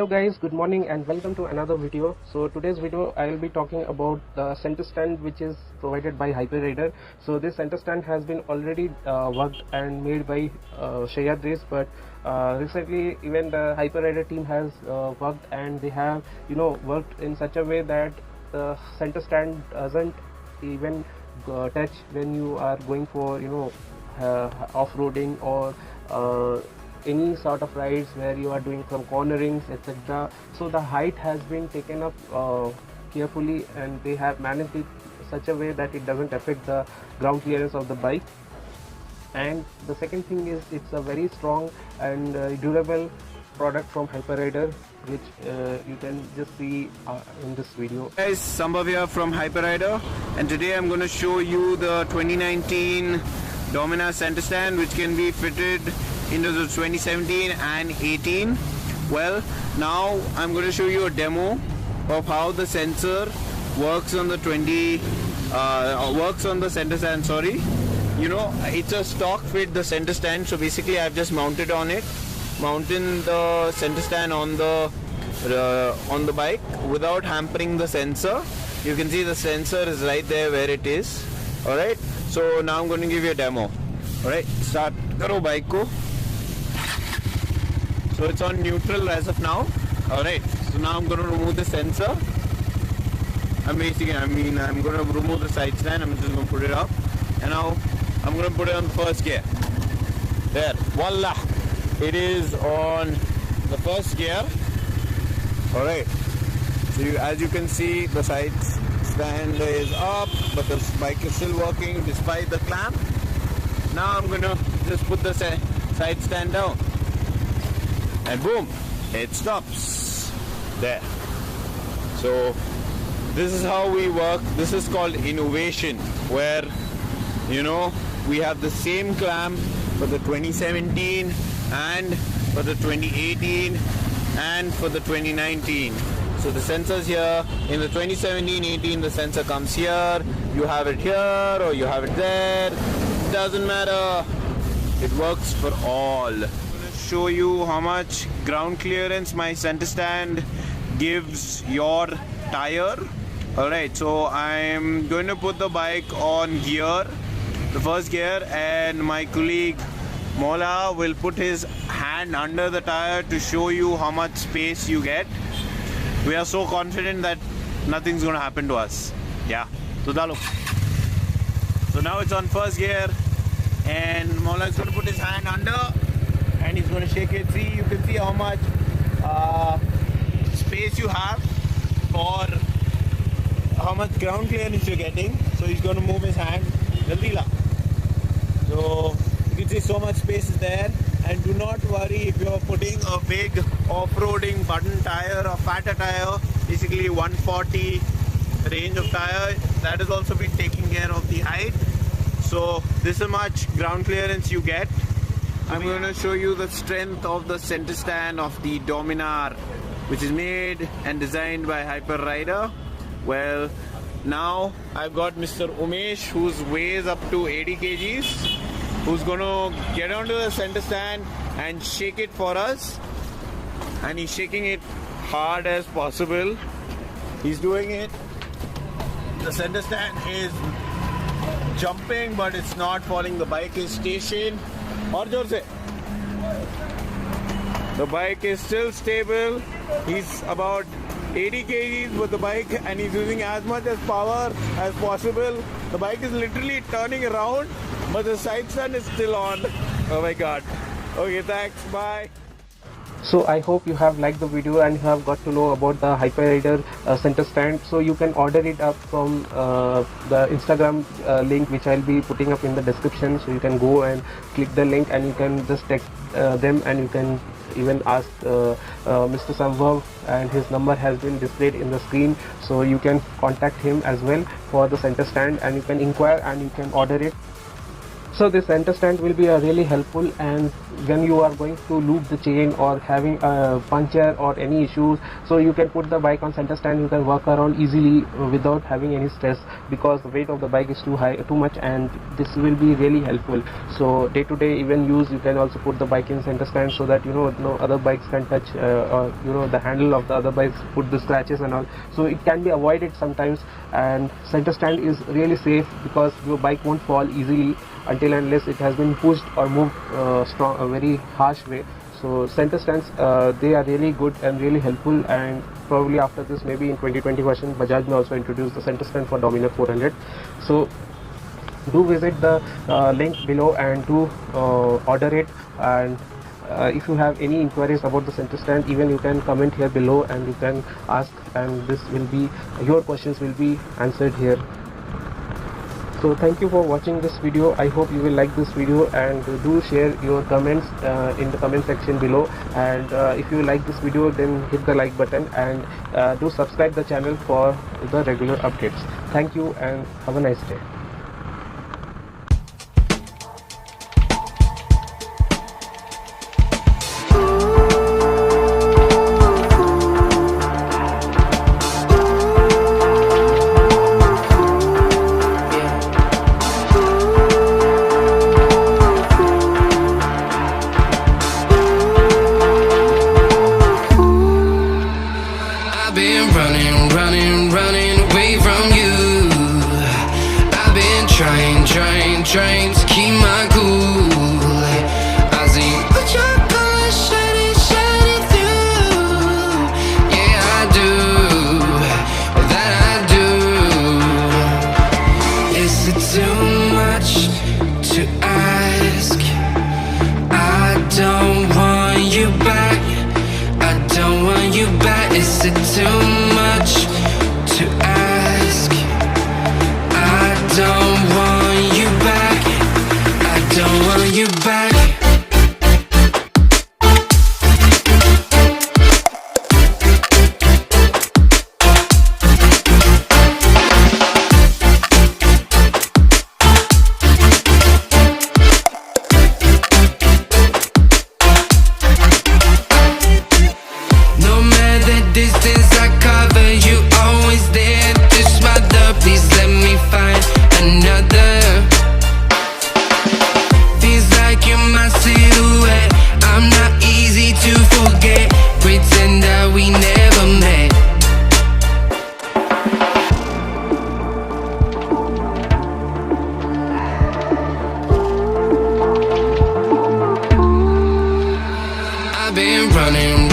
Hello guys, good morning and welcome to another video. So today's video I will be talking about the center stand which is provided by Hyperrider. So this center stand has been already worked and made by Shayad, but recently even the Hyperrider team has worked, and they have worked in such a way that the center stand doesn't even touch when you are going for off-roading or any sort of rides where you are doing some cornerings, etc. So the height has been taken up carefully, and they have managed it such a way that it doesn't affect the ground clearance of the bike. And the second thing is, it's a very strong and durable product from Hyperrider, which you can just see in this video. Hey guys, Sambhav here from Hyperrider, and today I'm going to show you the 2019 Dominar center stand, which can be fitted into the 2017 and 18. Well, now I'm going to show you a demo of how the sensor works on the center stand. Sorry, it's a stock fit, the center stand. So basically, I've just mounted the center stand on the bike without hampering the sensor. You can see the sensor is right there where it is. All right. So now I'm going to give you a demo. All right. Start karo bike ko. So it's on neutral as of now. Alright, so now I'm going to remove the sensor. I'm going to remove the side stand. I'm just going to put it up. And now I'm going to put it on the first gear. There, voila! It is on the first gear. Alright, so as you can see, the side stand is up, but the bike is still working despite the clamp. Now I'm going to just put the side stand down. And boom, it stops there. So this is how we work. This is called innovation, where we have the same clamp for the 2017 and for the 2018 and for the 2019. So the sensor's here. In the 2017-18, the sensor comes here. You have it here or you have it there. It doesn't matter. It works for all. Show you how much ground clearance my center stand gives your tire. Alright, so I'm going to put the bike on gear, the first gear, and my colleague Mola will put his hand under the tire to show you how much space you get. We are so confident that nothing's going to happen to us. Yeah, so dalo. So now it's on first gear, and Mola is going to put his hand under and he's going to shake it. See, you can see how much space you have for how much ground clearance you're getting. So he's going to move his hand. So you can see so much space is there. And do not worry if you're putting a big off-roading button tire or fatter tire, basically 140 range of tire, that has also been taking care of the height. So this is much ground clearance you get. I'm going to show you the strength of the center stand of the Dominar, which is made and designed by Hyperrider. Well, now I've got Mr. Umesh, whose weighs up to 80 kgs, who's going to get onto the center stand and shake it for us. And he's shaking it hard as possible. He's doing it. The center stand is jumping, but it's not falling. The bike is stationed. The bike is still stable. He's about 80 kgs with the bike, and he's using as much as power as possible. The bike is literally turning around, but the side stand is still on. Oh my god. Okay, thanks. Bye. So I hope you have liked the video and you have got to know about the Hyperrider center stand. So you can order it up from the Instagram link, which I'll be putting up in the description. So you can go and click the link, and you can just text them, and you can even ask Mr. Sambhav, and his number has been displayed in the screen. So you can contact him as well for the center stand, and you can inquire and you can order it. So this center stand will be really helpful, and when you are going to loop the chain or having a puncture or any issues, so you can put the bike on center stand, you can work around easily without having any stress, because the weight of the bike is too much, and this will be really helpful. So day to day even use, you can also put the bike in center stand, so that no other bikes can touch or the handle of the other bikes, put the scratches and all. So it can be avoided sometimes, and center stand is really safe because your bike won't fall easily until unless it has been pushed or moved a very harsh way. So center stands, they are really good and really helpful, and probably after this, maybe in 2020 version, Bajaj may also introduce the center stand for Dominar 400. So do visit the link below and do order it. And if you have any inquiries about the center stand, even you can comment here below and you can ask, and your questions will be answered here. So thank you for watching this video. I hope you will like this video, and do share your comments in the comment section below. And if you like this video, then hit the like button, and do subscribe the channel for the regular updates. Thank you and have a nice day. Running away from you. I've been trying to keep my cool. I see what your colors shining through. Yeah, I do, that I do. Is it too much to ask? I don't want you back. I don't want you back. Is it too much to ask? I don't want you back. I don't want you back. No matter the distance I cover, you always there. This mother, please let me find another. Feels like you're my silhouette. I'm not easy to forget. Pretend that we never met. I've been running